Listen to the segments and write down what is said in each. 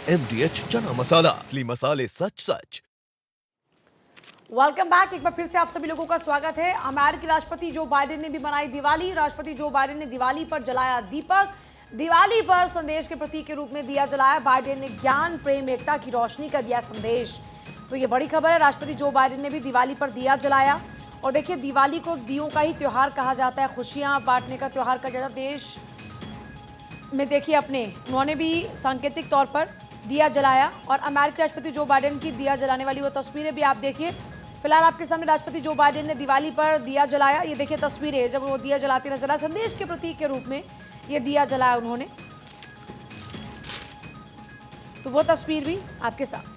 MDH चना मसाला, असली मसाले सच सच। Welcome back. एक बार फिर से आप सभी लोगों का स्वागत है। अमेरिकी राष्ट्रपति जो बाइडेन ने भी मनाई दिवाली। राष्ट्रपति जो बाइडेन ने दिवाली पर जलाया दीपक। दिवाली पर संदेश के प्रतीक के रूप में दिया जलाया। बाइडेन ने ज्ञान, प्रेम, एकता की रोशनी का दिया संदेश। तो ये बड़ी खबर है। राष्ट्रपति जो बाइडेन ने भी दिवाली पर दिया जलाया। और देखिए, दिवाली को दियों का ही त्योहार कहा जाता है, खुशियां बांटने का त्योहार कहा जाता है। देश में देखिए उन्होंने भी सांकेतिक तौर पर दिया जलाया। और अमेरिकी राष्ट्रपति जो बाइडेन की दिया जलाने वाली वो तस्वीरें भी आप देखिए। फिलहाल आपके सामने राष्ट्रपति जो बाइडेन ने दिवाली पर दिया जलाया। ये देखिए तस्वीरें, जब वो दिया जलाते नजर आए, संदेश के प्रतीक के रूप में ये दिया जलाया उन्होंने। तो वो तस्वीर भी आपके साथ।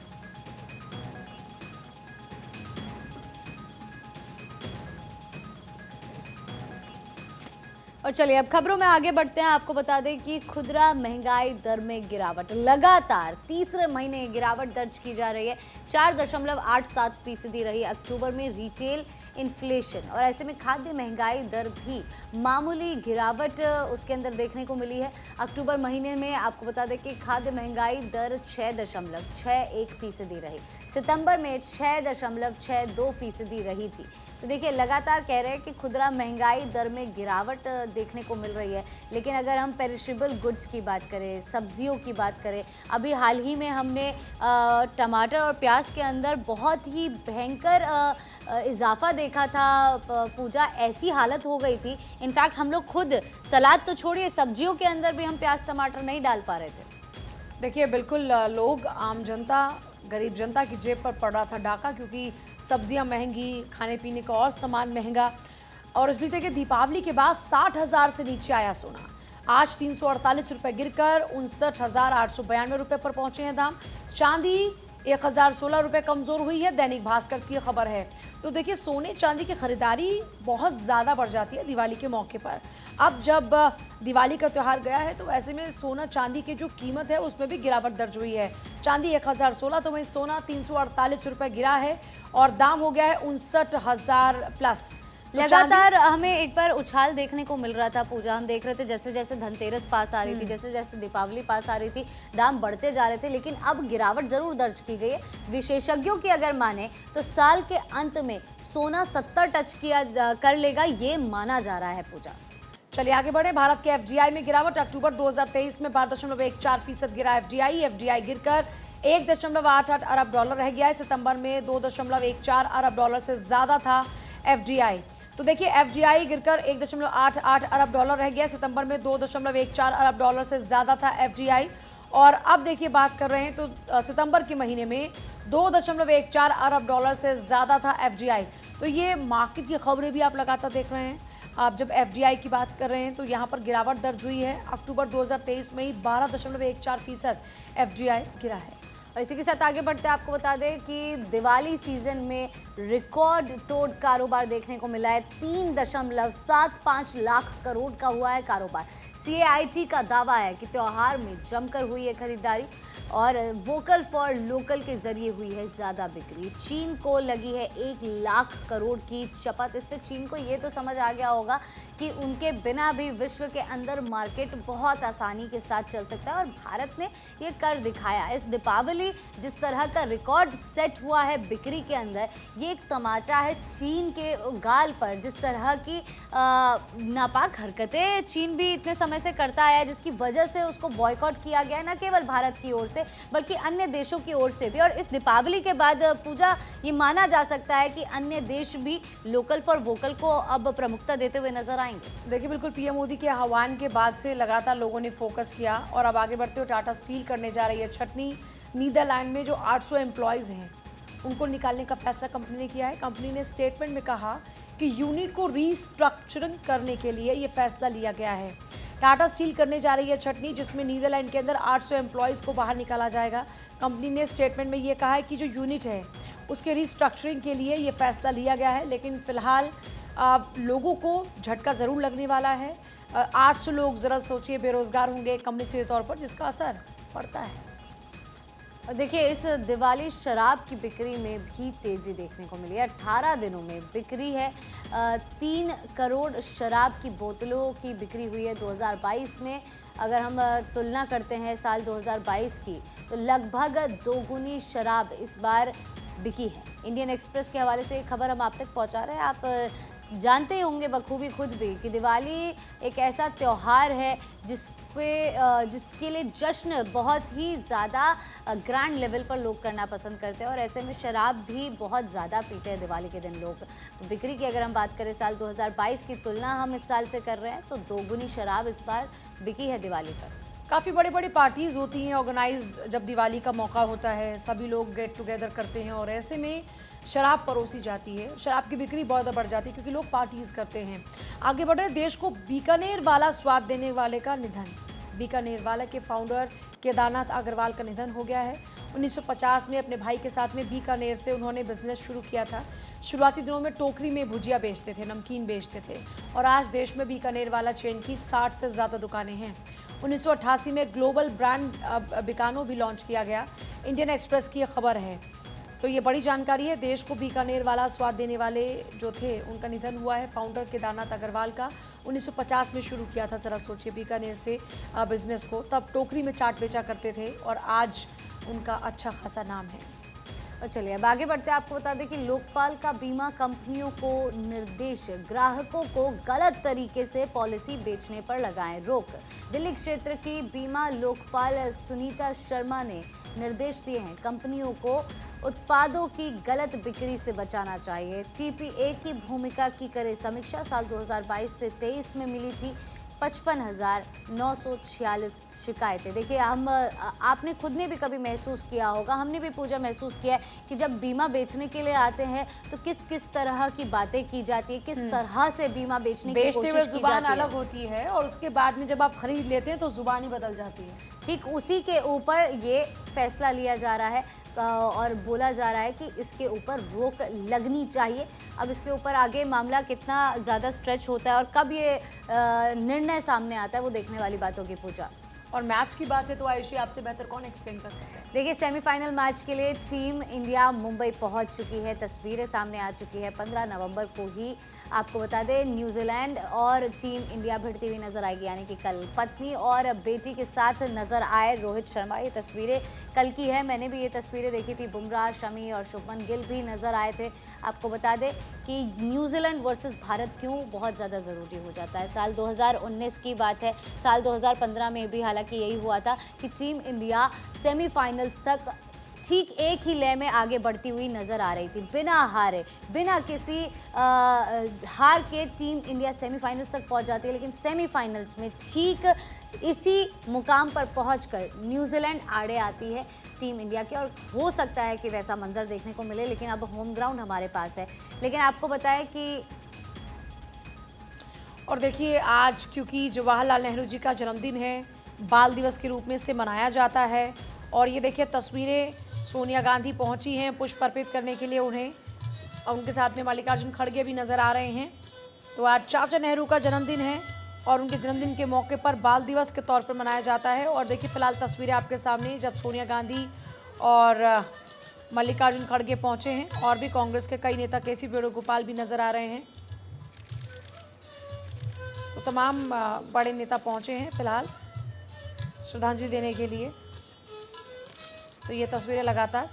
और चलिए अब खबरों में आगे बढ़ते हैं। आपको बता दें कि खुदरा महंगाई दर में गिरावट लगातार तीसरे महीने गिरावट दर्ज की जा रही है। 4.87% रही अक्टूबर में रिटेल इन्फ्लेशन। और ऐसे में खाद्य महंगाई दर भी मामूली गिरावट उसके अंदर देखने को मिली है। अक्टूबर महीने में आपको बता दें कि खाद्य महंगाई दर 6.61% रही। सितंबर में 6.62% रही थी। तो देखिए लगातार कह रहे हैं कि खुदरा महंगाई दर में गिरावट देखने को मिल रही है। लेकिन अगर हम पेरिशेबल गुड्स की बात करें, सब्जियों की बात करें, अभी हाल ही में हमने टमाटर और प्याज के अंदर बहुत ही भयंकर इजाफा देखा था। पूजा, ऐसी हालत हो गई थी। इनफैक्ट हम लोग खुद सलाद तो छोड़िए, सब्जियों के अंदर भी हम प्याज टमाटर नहीं डाल पा रहे थे। देखिए बिल्कुल लोग, आम जनता, गरीब जनता की जेब पर पड़ रहा था डाका, क्योंकि सब्जियां महंगी, खाने पीने का और सामान महंगा। और इस बीच देखिए दीपावली के बाद 60,000 से नीचे आया सोना। आज 348 रुपये गिरकर 59,892 रुपये पर पहुंचे हैं दाम। चांदी 1,016 रुपये कमजोर हुई है, दैनिक भास्कर की खबर है। तो देखिए सोने चांदी की खरीदारी बहुत ज़्यादा बढ़ जाती है दिवाली के मौके पर। अब जब दिवाली का त्यौहार गया है तो ऐसे में सोना चांदी की जो कीमत है उसमें भी गिरावट दर्ज हुई है। चांदी 1,016 तो वहीं सोना 348 रुपये गिरा है और दाम हो गया है 59,000 प्लस। लगातार हमें एक बार उछाल देखने को मिल रहा था पूजा। हम देख रहे थे जैसे जैसे धनतेरस पास आ रही थी, जैसे जैसे दीपावली पास आ रही थी, दाम बढ़ते जा रहे थे। लेकिन अब गिरावट जरूर दर्ज की गई है। विशेषज्ञों की अगर माने तो साल के अंत में सोना 70 टच कर लेगा, ये माना जा रहा है पूजा। चलिए आगे बढ़े। भारत के एफडीआई में गिरावट। अक्टूबर 2023 में 12.14% गिरा एफडीआई गिरकर 1.88 अरब डॉलर रह गया है। सितंबर में 2.14 अरब डॉलर से ज्यादा था एफडीआई। तो देखिए एफडीआई गिरकर 1.88 अरब डॉलर रह गया। सितंबर में 2.14 अरब डॉलर से ज्यादा था एफडीआई। और अब देखिए बात कर रहे हैं तो सितंबर के महीने में 2.14 अरब डॉलर से ज्यादा था एफडीआई। तो ये मार्केट की खबरें भी आप लगातार देख रहे हैं। आप जब एफडीआई की बात कर रहे हैं तो यहाँ पर गिरावट दर्ज हुई है। अक्टूबर 2023 में ही 12.14% एफडीआई गिरा है। और इसी के साथ आगे बढ़ते आपको बता दें कि दिवाली सीजन में रिकॉर्ड तोड़ कारोबार देखने को मिला है। 3.75 लाख करोड़ का हुआ है कारोबार। सीएआईटी का दावा है कि त्योहार में जमकर हुई है खरीदारी और वोकल फॉर लोकल के जरिए हुई है ज्यादा बिक्री। चीन को लगी है 1 लाख करोड़ की चपत। इससे चीन को ये तो समझ आ गया होगा कि उनके बिना भी विश्व के अंदर मार्केट बहुत आसानी के साथ चल सकता है। और भारत ने ये कर दिखाया। इस दीपावली जिस तरह का रिकॉर्ड सेट हुआ है बिक्री के अंदर, ये एक तमाचा है चीन के गाल पर। जिस तरह की नापाक हरकतें चीन भी इतने समय से करता आया है, जिसकी वजह से उसको बॉयकॉट किया गया है, न केवल भारत की ओर से बल्कि अन्य देशों की ओर से भी। और इस दीपावली के बाद पूजा ये माना जा सकता है कि अन्य देश भी लोकल फॉर वोकल को अब प्रमुखता देते हुए नजर आएंगे। देखिए बिल्कुल पीएम मोदी के आह्वान के बाद से लगातार लोगों ने फोकस किया। और अब आगे बढ़ते हुए टाटा स्टील करने जा रही है छटनी। नीदरलैंड में जो 800 एम्प्लॉयज़ हैं उनको निकालने का फैसला कंपनी ने किया है। कंपनी ने स्टेटमेंट में कहा कि यूनिट को रीस्ट्रक्चरिंग करने के लिए ये फैसला लिया गया है। टाटा स्टील करने जा रही है छटनी, जिसमें नीदरलैंड के अंदर 800 एम्प्लॉयज़ को बाहर निकाला जाएगा। कंपनी ने स्टेटमेंट में ये कहा है कि जो यूनिट है उसके रीस्ट्रक्चरिंग के लिए ये फैसला लिया गया है। लेकिन फिलहाल लोगों को झटका ज़रूर लगने वाला है। 800 लोग ज़रा सोचिए बेरोजगार होंगे कंपनी से तौर पर, जिसका असर पड़ता है। और देखिए इस दिवाली शराब की बिक्री में भी तेज़ी देखने को मिली है। 18 दिनों में बिक्री है 3 करोड़ शराब की बोतलों की बिक्री हुई है 2022 में। अगर हम तुलना करते हैं साल 2022 की तो लगभग दोगुनी शराब इस बार बिकी है। इंडियन एक्सप्रेस के हवाले से एक खबर हम आप तक पहुंचा रहे हैं। आप जानते ही होंगे बखूबी खुद भी कि दिवाली एक ऐसा त्यौहार है जिसके लिए जश्न बहुत ही ज़्यादा ग्रैंड लेवल पर लोग करना पसंद करते हैं और ऐसे में शराब भी बहुत ज़्यादा पीते हैं दिवाली के दिन लोग। तो बिक्री की अगर हम बात करें साल 2022 की तुलना हम इस साल से कर रहे हैं तो दोगुनी शराब इस बार बिकी है दिवाली पर। काफ़ी बड़ी बड़ी पार्टीज़ होती हैं ऑर्गेनाइज जब दिवाली का मौका होता है, सभी लोग गेट टुगेदर करते हैं और ऐसे में शराब परोसी जाती है, शराब की बिक्री बहुत बढ़ जाती है क्योंकि लोग पार्टीज़ करते हैं। आगे बढ़ रहे देश को बीकानेर वाला स्वाद देने वाले का निधन। बीकानेर वाला के फाउंडर केदारनाथ अग्रवाल का निधन हो गया है। 1950 में अपने भाई के साथ में बीकानेर से उन्होंने बिजनेस शुरू किया था। शुरुआती दिनों में टोकरी में भुजिया बेचते थे, नमकीन बेचते थे और आज देश में बीकानेर वाला चेन की 60 से ज़्यादा दुकानें हैं। 1988 में ग्लोबल ब्रांड बिकानो भी लॉन्च किया गया। इंडियन एक्सप्रेस की यह खबर है। तो ये बड़ी जानकारी है। देश को बीकानेर वाला स्वाद देने वाले जो थे उनका निधन हुआ है। फाउंडर केदारनाथ अग्रवाल का 1950 में शुरू किया था। जरा सोचिए बीकानेर से बिजनेस को, तब टोकरी में चाट बेचा करते थे और आज उनका अच्छा खासा नाम है। और चलिए अब आगे बढ़ते हैं। आपको बता दें कि लोकपाल का बीमा कंपनियों को निर्देश, ग्राहकों को गलत तरीके से पॉलिसी बेचने पर लगाएं रोक। दिल्ली क्षेत्र की बीमा लोकपाल सुनीता शर्मा ने निर्देश दिए हैं कंपनियों को उत्पादों की गलत बिक्री से बचाना चाहिए। TPA की भूमिका की करे समीक्षा। साल 2022 से 23 में मिली थी 55,946 शिकायतें। देखिए आपने खुद ने भी कभी महसूस किया होगा, हमने भी पूजा महसूस किया है कि जब बीमा बेचने के लिए आते हैं तो किस किस तरह की बातें की जाती है, किस तरह से बीमा बेचने की कोशिश की जाती है। जुबान अलग होती है और उसके बाद में जब आप खरीद लेते हैं तो जुबान ही बदल जाती है। ठीक उसी के ऊपर ये फैसला लिया जा रहा है और बोला जा रहा है कि इसके ऊपर रोक लगनी चाहिए। अब इसके ऊपर आगे मामला कितना ज़्यादा स्ट्रेच होता है और कब ये निर्णय सामने आता है वो देखने वाली बात होगी पूजा। और मैच की बात है तो आयुषी आपसे बेहतर कौन एक्सप्लेन कर सकता है। देखिए सेमीफाइनल मैच के लिए टीम इंडिया मुंबई पहुंच चुकी है। तस्वीरें सामने आ चुकी है। 15 नवंबर को ही आपको बता दें न्यूजीलैंड और टीम इंडिया भिड़ती हुई नजर आएगी, यानी कि कल पत्नी और बेटी के साथ नजर आए रोहित शर्मा। ये तस्वीरें कल की है, मैंने भी ये तस्वीरें देखी थी। बुमराह, शमी और शुभमन गिल भी नजर आए थे। आपको बता दें कि न्यूजीलैंड वर्सेस भारत क्यों बहुत ज़्यादा ज़रूरी हो जाता है। साल 2019 की बात है, साल 2015 में भी हालांकि यही हुआ था कि टीम इंडिया सेमीफाइनल्स तक ठीक एक ही लय में आगे बढ़ती हुई नजर आ रही थी, बिना हारे, बिना किसी हार के टीम इंडिया सेमीफाइनल्स तक पहुंच जाती है। लेकिन सेमीफाइनल्स में ठीक इसी मुकाम पर पहुंचकर न्यूजीलैंड आड़े आती है टीम इंडिया के और हो सकता है कि वैसा मंजर देखने को मिले, लेकिन अब होम ग्राउंड हमारे पास है। लेकिन आपको बताएं कि और देखिए आज क्योंकि जवाहरलाल नेहरू जी का जन्मदिन है, बाल दिवस के रूप में इसे मनाया जाता है। और ये देखिए तस्वीरें, सोनिया गांधी पहुंची हैं पुष्प अर्पित करने के लिए उन्हें, और उनके साथ में मल्लिकार्जुन खड़गे भी नज़र आ रहे हैं। तो आज चाचा नेहरू का जन्मदिन है और उनके जन्मदिन के मौके पर बाल दिवस के तौर पर मनाया जाता है। और देखिए फिलहाल तस्वीरें आपके सामने जब सोनिया गांधी और मल्लिकार्जुन खड़गे पहुँचे हैं और भी कांग्रेस के कई नेता KC वेणुगोपाल भी नज़र आ रहे हैं। तो तमाम बड़े नेता पहुँचे हैं फिलहाल श्रद्धांजलि देने के लिए। तो ये तस्वीरें लगातार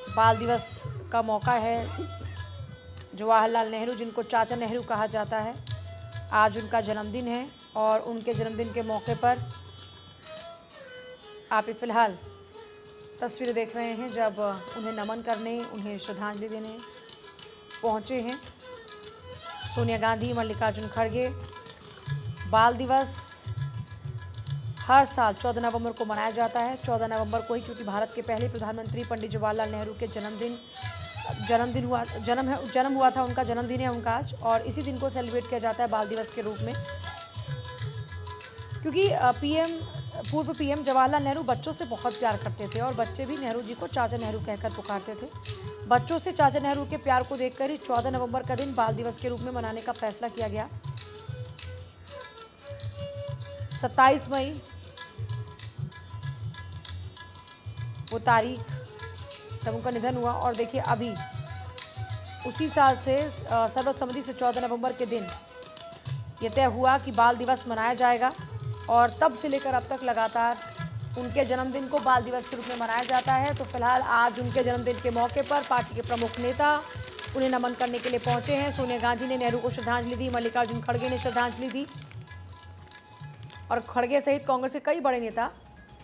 बाल दिवस का मौका है। जवाहरलाल नेहरू जिनको चाचा नेहरू कहा जाता है, आज उनका जन्मदिन है और उनके जन्मदिन के मौके पर आप फिलहाल तस्वीरें देख रहे हैं जब उन्हें नमन करने, उन्हें श्रद्धांजलि देने पहुंचे हैं सोनिया गांधी, मल्लिकार्जुन खड़गे। बाल दिवस हर साल 14 नवंबर को मनाया जाता है। 14 नवंबर को ही, क्योंकि भारत के पहले प्रधानमंत्री पंडित जवाहरलाल नेहरू के जन्म हुआ था, उनका जन्मदिन है उनका आज, और इसी दिन को सेलिब्रेट किया जाता है बाल दिवस के रूप में। क्योंकि PM पूर्व पीएम जवाहरलाल नेहरू बच्चों से बहुत प्यार करते थे और बच्चे भी नेहरू जी को चाचा नेहरू कहकर पुकारते थे। बच्चों से चाचा नेहरू के प्यार को देखकर ही 14 नवंबर का दिन बाल दिवस के रूप में मनाने का फैसला किया गया। 27 मई वो तारीख तब उनका निधन हुआ और देखिए अभी उसी साल से सर्वसम्मति से 14 नवंबर के दिन ये तय हुआ कि बाल दिवस मनाया जाएगा और तब से लेकर अब तक लगातार उनके जन्मदिन को बाल दिवस के रूप में मनाया जाता है। तो फिलहाल आज उनके जन्मदिन के मौके पर पार्टी के प्रमुख नेता उन्हें नमन करने के लिए पहुंचे हैं। सोनिया गांधी ने नेहरू को श्रद्धांजलि दी, मल्लिकार्जुन खड़गे ने श्रद्धांजलि दी और खड़गे सहित कांग्रेस के कई बड़े नेता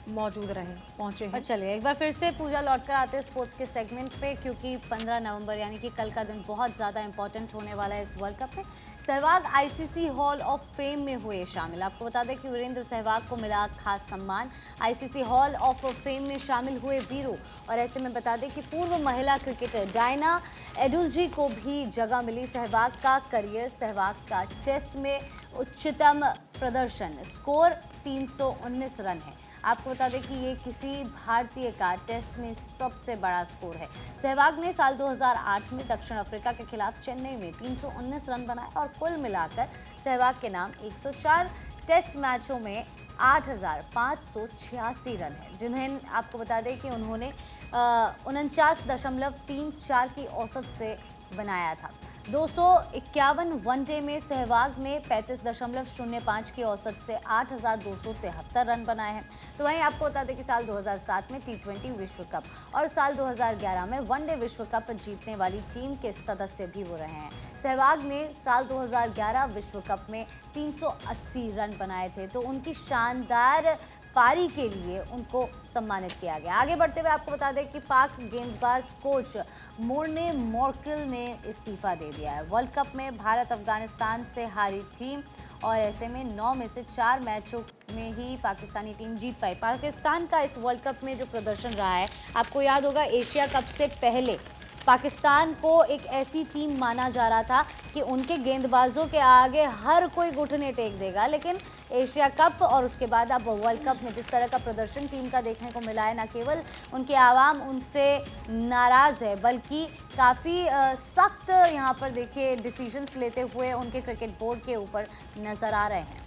मौजूद रहे, पहुंचे हैं। और चलिए एक बार फिर से पूजा लौटकर आते हैं स्पोर्ट्स के सेगमेंट पे, क्योंकि 15 नवंबर यानी कि कल का दिन बहुत ज़्यादा इंपॉर्टेंट होने वाला है इस वर्ल्ड कप में। Sehwag ICC hall of fame में हुए शामिल। आपको बता दें कि वीरेंद्र सहवाग को मिला खास सम्मान। आईसीसी हॉल ऑफ फेम में शामिल हुए वीरों, और ऐसे में बता दें कि पूर्व महिला क्रिकेटर डायना एडुलजी को भी जगह मिली। सहवाग का करियर, सहवाग का टेस्ट में उच्चतम प्रदर्शन, स्कोर 319 रन है। आपको बता दें कि ये किसी भारतीय का टेस्ट में सबसे बड़ा स्कोर है। सहवाग ने साल 2008 में दक्षिण अफ्रीका के खिलाफ चेन्नई में 319 रन बनाए और कुल मिलाकर सहवाग के नाम 104 टेस्ट मैचों में 8,586 रन है, जिन्हें आपको बता दें कि उन्होंने 49.34 की औसत से बनाया था। 251 वनडे में सहवाग ने 35.05 की औसत से 8,273 रन बनाए हैं। तो वहीं आपको बता दें कि साल 2007 में T20 विश्व कप और साल 2011 में वनडे विश्व कप जीतने वाली टीम के सदस्य भी वो रहे हैं। सहवाग ने साल 2011 विश्व कप में 380 रन बनाए थे, तो उनकी शानदार पारी के लिए उनको सम्मानित किया गया। आगे बढ़ते हुए आपको बता दें कि पाक गेंदबाज कोच मोर्ने मोर्किल ने इस्तीफा दे दिया है। वर्ल्ड कप में भारत अफगानिस्तान से हारी टीम और ऐसे में 9 में से 4 मैचों में ही पाकिस्तानी टीम जीत पाई। पाकिस्तान का इस वर्ल्ड कप में जो प्रदर्शन रहा है, आपको याद होगा एशिया कप से पहले पाकिस्तान को एक ऐसी टीम माना जा रहा था कि उनके गेंदबाजों के आगे हर कोई घुटने टेक देगा, लेकिन एशिया कप और उसके बाद अब वर्ल्ड कप में जिस तरह का प्रदर्शन टीम का देखने को मिला है, न केवल उनके आवाम उनसे नाराज़ है बल्कि काफ़ी सख्त यहाँ पर देखिए डिसीजंस लेते हुए उनके क्रिकेट बोर्ड के ऊपर नज़र आ रहे हैं।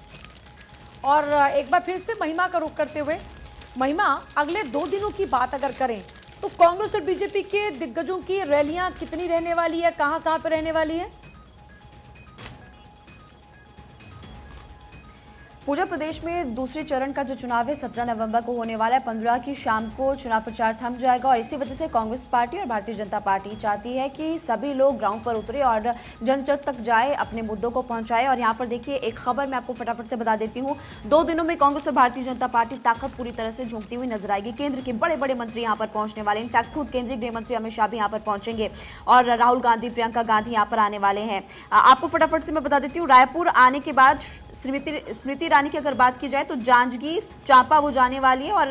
और एक बार फिर से महिमा का रुख करते हुए, महिमा अगले 2 दिनों की बात अगर करें तो कांग्रेस और बीजेपी के दिग्गजों की रैलियां कितनी रहने वाली है, कहां कहां पर रहने वाली है? पूजा प्रदेश में दूसरे चरण का जो चुनाव है 17 नवंबर को होने वाला है। 15 की शाम को चुनाव प्रचार थम जाएगा और इसी वजह से कांग्रेस पार्टी और भारतीय जनता पार्टी चाहती है कि सभी लोग ग्राउंड पर उतरे और जन जन तक जाए, अपने मुद्दों को पहुंचाए। और यहाँ पर देखिए एक खबर मैं आपको फटाफट से बता देती हूँ। 2 दिनों में कांग्रेस और भारतीय जनता पार्टी ताकत पूरी तरह से झोंकती हुई नजर आएगी। केंद्र के बड़े बड़े मंत्री यहाँ पर पहुंचने वाले, इनफैक्ट खुद केंद्रीय गृह मंत्री अमित शाह भी यहाँ पर पहुंचेंगे और राहुल गांधी, प्रियंका गांधी यहाँ पर आने वाले हैं। आपको फटाफट से मैं बता देती हूँ, रायपुर आने के बाद स्मृति ईरानी की अगर बात की जाए तो जांजगीर चांपा वो जाने वाली है और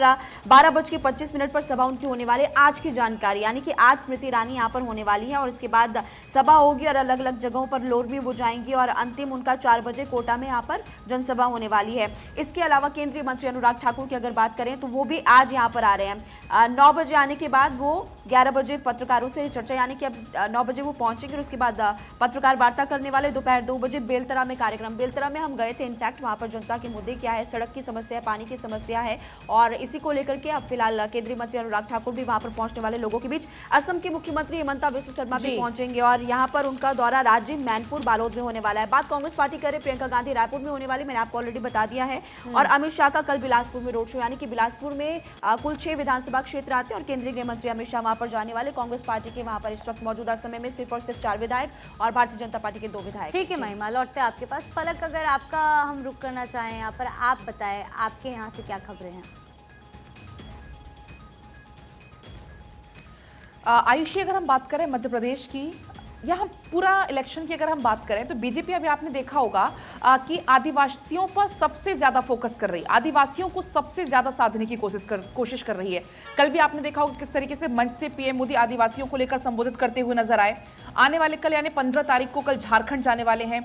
12:25 पर सभा उनकी होने वाली है। आज की जानकारी यानी कि आज स्मृति ईरानी यहाँ पर होने वाली है और इसके बाद सभा होगी और अलग अलग जगहों पर लोर भी वो जाएंगी और अंतिम उनका 4 बजे कोटा में यहाँ पर जनसभा होने वाली है। इसके अलावा केंद्रीय मंत्री अनुराग ठाकुर की अगर बात करें तो वो भी आज यहाँ पर आ रहे हैं। 9 बजे आने के बाद वो 11 बजे पत्रकारों से चर्चा, यानी कि अब 9 बजे वो पहुंचेंगे और उसके बाद पत्रकार वार्ता करने वाले। दोपहर 2 बजे बेलतरा में कार्यक्रम, बेलतरा में हम गए थे, इनफैक्ट वहां पर जनता के मुद्दे क्या है, सड़क की समस्या है, पानी की समस्या है और इसी को लेकर के अब फिलहाल केंद्रीय मंत्री अनुराग ठाकुर भी वहां पर पहुंचने वाले लोगों के बीच। असम के मुख्यमंत्री हिमंता बिस्वा शर्मा भी पहुंचेंगे और यहाँ पर उनका दौरा राज्य मैनपुर बालोद में होने वाला है। बात कांग्रेस पार्टी करे, प्रियंका गांधी रायपुर में होने वाली, मैंने आपको ऑलरेडी बता दिया है। और अमित शाह का कल बिलासपुर में रोड शो, यानी कि बिलासपुर में कुल 6 विधानसभा क्षेत्र आते हैं और केंद्रीय गृह मंत्री अमित शाह वहां पर जाने वाले। कांग्रेस पार्टी के वहां पर इस वक्त मौजूदा समय में सिर्फ और सिर्फ 4 विधायक और भारतीय जनता पार्टी के 2 विधायक। ठीक है महिमा, लौटते हैं आपके पास। पलक, अगर आपका हम रुक करना चाहें यहाँ पर, आप बताएं आपके यहाँ से क्या खबरें हैं? आयुषी, अगर हम बात करें मध्य प्रदेश की, यहाँ पूरा इलेक्शन की अगर हम बात करें तो बीजेपी अभी आपने देखा होगा कि आदिवासियों पर सबसे ज्यादा फोकस कर रही है, आदिवासियों को सबसे ज्यादा साधने की कोशिश कर रही है। कल भी आपने देखा होगा किस तरीके से मंच से पीएम मोदी आदिवासियों को लेकर संबोधित करते हुए नजर आए। आने वाले कल यानी 15 तारीख को कल झारखंड जाने वाले हैं।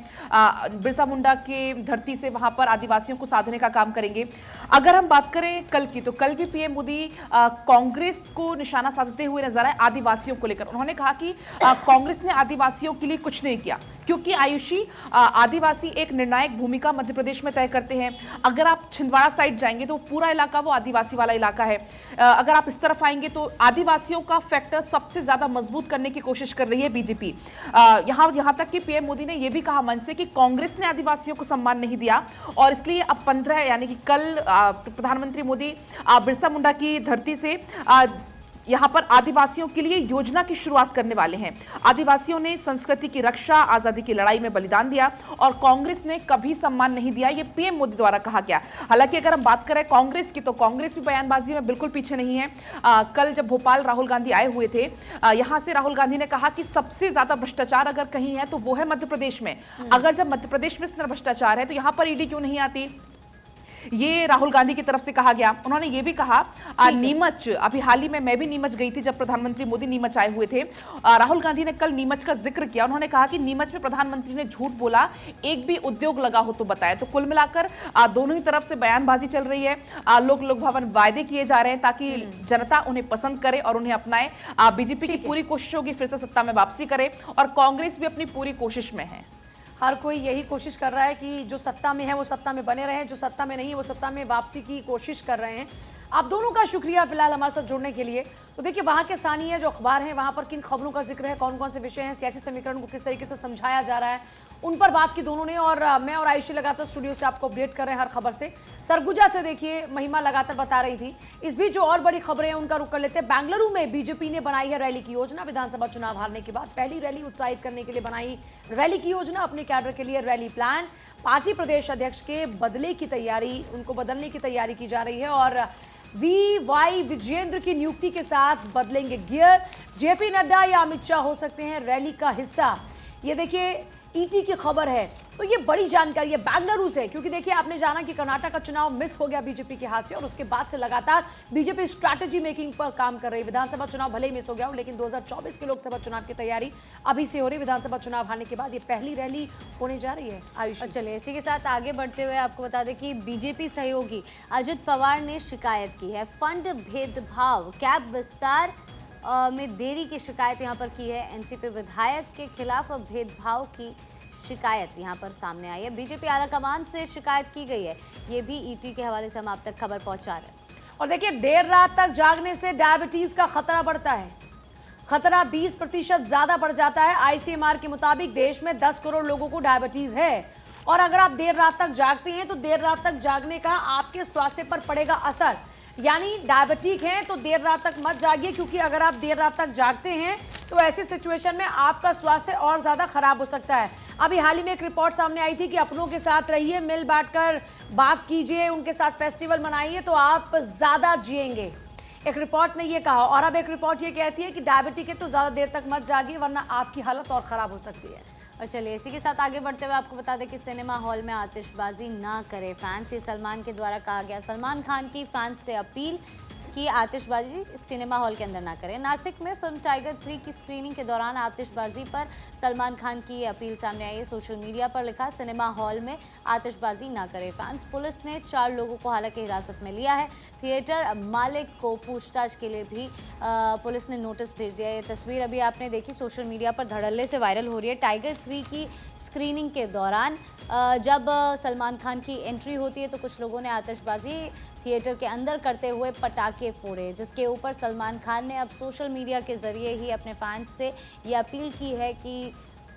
बिरसा मुंडा के धरती से वहां पर आदिवासियों को साधने का काम करेंगे। अगर हम बात करें कल की, तो कल भी पीएम मोदी कांग्रेस को निशाना साधते हुए नजर आए आदिवासियों को लेकर। उन्होंने कहा कि कांग्रेस ने आदिवासियों के लिए कुछ नहीं किया, क्योंकि आयुषी आदिवासी एक निर्णायक भूमिका मध्य प्रदेश में तय करते हैं। अगर आप छिंदवाड़ा साइड जाएंगे तो पूरा इलाका वो आदिवासी वाला इलाका है। अगर आप इस तरफ आएंगे तो आदिवासियों का फैक्टर सबसे ज्यादा मजबूत करने की कोशिश कर रही है बीजेपी। यहां तक कि पीएम मोदी ने यह भी कहा मन से कि कांग्रेस ने आदिवासियों को सम्मान नहीं दिया और इसलिए अब 15 यानी कि कल प्रधानमंत्री मोदी बिरसा मुंडा की धरती से यहां पर आदिवासियों के लिए योजना की शुरुआत करने वाले हैं। आदिवासियों ने संस्कृति की रक्षा, आजादी की लड़ाई में बलिदान दिया और कांग्रेस ने कभी सम्मान नहीं दिया, ये पीएम मोदी द्वारा कहा गया। हालांकि अगर हम बात करें कांग्रेस की, तो कांग्रेस भी बयानबाजी में बिल्कुल पीछे नहीं है। कल जब भोपाल राहुल गांधी आए हुए थे, यहां से राहुल गांधी ने कहा कि सबसे ज्यादा भ्रष्टाचार अगर कहीं है तो वो है मध्य प्रदेश में। अगर जब मध्य प्रदेश में इतना भ्रष्टाचार है तो यहां पर ईडी क्यों नहीं आती, ये राहुल गांधी की तरफ से कहा गया। उन्होंने ये भी कहा नीमच, अभी हाल ही में मैं भी नीमच गई थी जब प्रधानमंत्री मोदी नीमच आए हुए थे। राहुल गांधी ने कल नीमच का जिक्र किया। उन्होंने कहा कि नीमच में प्रधानमंत्री ने झूठ बोला, एक भी उद्योग लगा हो तो बताया। तो कुल मिलाकर दोनों ही तरफ से बयानबाजी चल रही है। लोक भवन वायदे किए जा रहे हैं ताकि जनता उन्हें पसंद करे और उन्हें अपनाए। बीजेपी की पूरी कोशिश होगी फिर से सत्ता में वापसी करे और कांग्रेस भी अपनी पूरी कोशिश में है। हर कोई यही कोशिश कर रहा है कि जो सत्ता में है वो सत्ता में बने रहें, जो सत्ता में नहीं है वो सत्ता में वापसी की कोशिश कर रहे हैं। आप दोनों का शुक्रिया फिलहाल हमारे साथ जुड़ने के लिए। तो देखिए, वहाँ के स्थानीय जो अखबार हैं वहाँ पर किन खबरों का जिक्र है, कौन कौन से विषय हैं, सियासी समीकरण को किस तरीके से समझाया जा रहा है, उन पर बात की दोनों ने। और मैं और आयुषी लगातार स्टूडियो से आपको अपडेट कर रहे हैं हर खबर से। सरगुजा से देखिए महिमा लगातार बता रही थी। इस बीच जो और बड़ी खबरें हैं उनका रुख कर लेते हैं। बेंगलुरु में बीजेपी ने बनाई है रैली की योजना। विधानसभा चुनाव हारने के बाद पहली रैली उत्साहित करने के लिए बनाई रैली की योजना, अपने कैडर के लिए रैली प्लान। पार्टी प्रदेश अध्यक्ष के बदले की तैयारी, उनको बदलने की तैयारी की जा रही है और VY विजयेंद्र की नियुक्ति के साथ बदलेंगे गियर। जेपी नड्डा या अमित शाह हो सकते हैं रैली का हिस्सा। ये देखिए ईटी की खबर है, तो ये बड़ी जानकारी है बेंगलुरु से, क्योंकि देखिए आपने जाना कि कर्नाटक का चुनाव मिस हो गया बीजेपी के हाथ से और उसके बाद से लगातार बीजेपी स्ट्रैटेजी मेकिंग पर काम कर रही है। विधानसभा चुनाव भले ही मिस हो गया हो, लेकिन 2024 के लोकसभा चुनाव की तैयारी अभी से हो रही है। विधानसभा चुनाव हारने के बाद ये पहली रैली होने जा रही है। आयुष, चलिए इसी के साथ आगे बढ़ते हुए आपको बता दें कि बीजेपी सहयोगी अजित पवार ने शिकायत की है फंड भेदभाव, कैब विस्तार में देरी की शिकायत यहाँ पर की है। एनसीपी विधायक के खिलाफ भेदभाव की शिकायत यहाँ पर सामने आई है। बीजेपी आलाकमान से शिकायत की गई है, ये भी ईटी के हवाले से हम आप तक खबर पहुंचा रहे हैं। और देखिए देर रात तक जागने से डायबिटीज का खतरा बढ़ता है। खतरा 20% ज्यादा बढ़ जाता है। आईसीएमआर के मुताबिक देश में 10 करोड़ लोगों को डायबिटीज है और अगर आप देर रात तक जागते हैं तो देर रात तक जागने का आपके स्वास्थ्य पर पड़ेगा असर। यानी डायबिटिक हैं तो देर रात तक मत जागिए, क्योंकि अगर आप देर रात तक जागते हैं तो ऐसी सिचुएशन में आपका स्वास्थ्य और ज्यादा खराब हो सकता है। अभी हाल ही में एक रिपोर्ट सामने आई थी कि अपनों के साथ रहिए, मिल बांटकर बात कीजिए, उनके साथ फेस्टिवल मनाइए तो आप ज्यादा जिएंगे। एक रिपोर्ट ने ये कहा और अब एक रिपोर्ट ये कहती है कि डायबिटिक है तो ज्यादा देर तक मत जागिए वरना आपकी हालत और खराब हो सकती है। और चलिए इसी के साथ आगे बढ़ते हुए आपको बता दें कि सिनेमा हॉल में आतिशबाजी ना करें फैंस, ये सलमान के द्वारा कहा गया। सलमान खान की फैंस से अपील कि आतिशबाजी सिनेमा हॉल के अंदर ना करें। नासिक में फिल्म टाइगर 3 की स्क्रीनिंग के दौरान आतिशबाजी पर सलमान खान की अपील सामने आई है। सोशल मीडिया पर लिखा, सिनेमा हॉल में आतिशबाजी ना करें फैंस। पुलिस ने 4 लोगों को हालांकि हिरासत में लिया है। थिएटर मालिक को पूछताछ के लिए भी पुलिस ने नोटिस भेज दिया। ये तस्वीर अभी आपने देखी सोशल मीडिया पर धड़ल्ले से वायरल हो रही है। टाइगर 3 की स्क्रीनिंग के दौरान जब सलमान खान की एंट्री होती है तो कुछ लोगों ने आतिशबाजी थिएटर के अंदर करते हुए पटाखे फोड़े, जिसके ऊपर सलमान खान ने अब सोशल मीडिया के जरिए ही अपने फैंस से ये अपील की है कि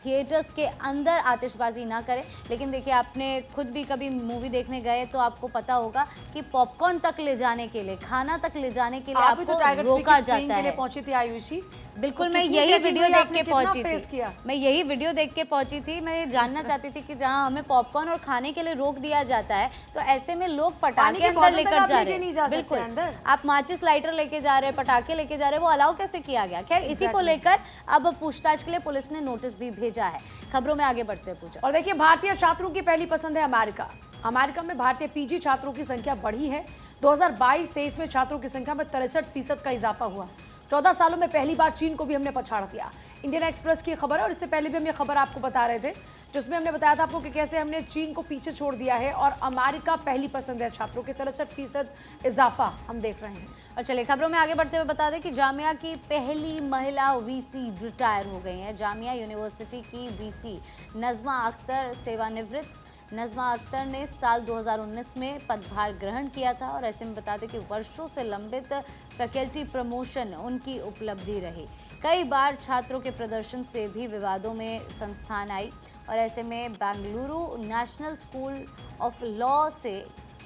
थिएटर्स के अंदर आतिशबाजी ना करें। लेकिन देखिए आपने खुद भी कभी मूवी देखने गए तो आपको पता होगा कि पॉपकॉर्न तक ले जाने के लिए, खाना तक ले जाने के लिए आपको रोका जाता है। पहुंची थी आयुषी, बिल्कुल मैं यही वीडियो देख के पहुंची थी। मैं यही वीडियो देख के पहुंची थी। मैं ये जानना चाहती थी कि जहां हमें पॉपकॉर्न और खाने के लिए रोक दिया जाता है तो ऐसे में लोग पटाखे अंदर लेकर जा रहे हैं। बिल्कुल, आप माचिस लाइटर लेके जा रहे हैं, पटाखे लेके जा रहे हैं, वो अलाउ कैसे किया गया? खैर इसी को लेकर अब पूछताछ के लिए पुलिस ने नोटिस भी भेजा है। खबरों में आगे बढ़ते हैं पूजा। और देखिए भारतीय छात्रों की पहली पसंद है अमेरिका। अमेरिका में भारतीय पीजी छात्रों की संख्या बढ़ी है। 2022-23 में छात्रों की संख्या में 63% का इजाफा हुआ। 14 सालों में पहली बार चीन को भी हमने पछाड़ दिया। इंडियन एक्सप्रेस की खबर है और इससे पहले भी हम ये खबर आपको बता रहे थे, जिसमें हमने बताया था आपको कि कैसे हमने चीन को पीछे छोड़ दिया है और अमेरिका पहली पसंद है। छात्रों के 63% इजाफा हम देख रहे हैं। और चलिए खबरों में आगे बढ़ते हुए बता दें कि जामिया की पहली महिला वीसी रिटायर हो गई हैं। जामिया यूनिवर्सिटी की वीसी नज़मा अख्तर सेवानिवृत्त। नज़मा अख्तर ने साल 2019 में पदभार ग्रहण किया था और ऐसे में बता दें कि वर्षों से लंबित फैकल्टी प्रमोशन उनकी उपलब्धि रही। कई बार छात्रों के प्रदर्शन से भी विवादों में संस्थान आई और ऐसे में Bengaluru national school of law से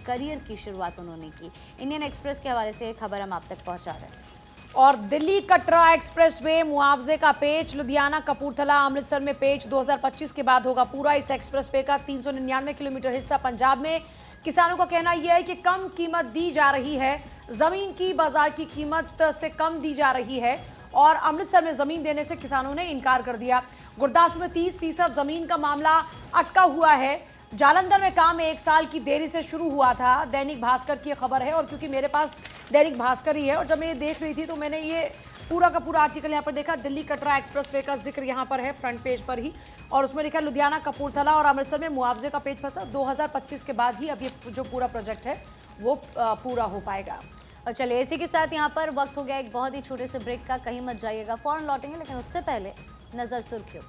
करियर की शुरुआत उन्होंने की। इंडियन एक्सप्रेस के हवाले से खबर हम आप तक पहुंचा रहे हैं। और दिल्ली कटरा एक्सप्रेसवे मुआवजे का पेच, लुधियाना कपूरथला अमृतसर में पेच 2025 के बाद होगा पूरा। इस एक्सप्रेसवे का 399 किलोमीटर हिस्सा पंजाब में। किसानों का कहना यह है कि कम कीमत दी जा रही है, जमीन की बाजार की कीमत से कम दी जा रही है और अमृतसर में जमीन देने से किसानों ने इनकार कर दिया। गुरदासपुर में 30% जमीन का मामला अटका हुआ है। जालंधर में काम 1 साल की देरी से शुरू हुआ था। दैनिक भास्कर की खबर है और क्योंकि मेरे पास दैनिक भास्कर ही है और जब मैं ये देख रही थी तो मैंने ये पूरा का पूरा आर्टिकल यहाँ पर देखा। दिल्ली कटरा एक्सप्रेसवे का जिक्र यहाँ पर है फ्रंट पेज पर ही और उसमें लिखा लुधियाना कपूरथला और अमृतसर में मुआवजे का पेच फंसा। 2025 के बाद ही अब ये जो पूरा प्रोजेक्ट है वो पूरा हो पाएगा। और चलिए इसी के साथ यहाँ पर वक्त हो गया एक बहुत ही छोटे से ब्रेक का। कहीं मत जाइएगा, फौरन लौटेंगे, लेकिन उससे पहले नजर सुर्खियों पर।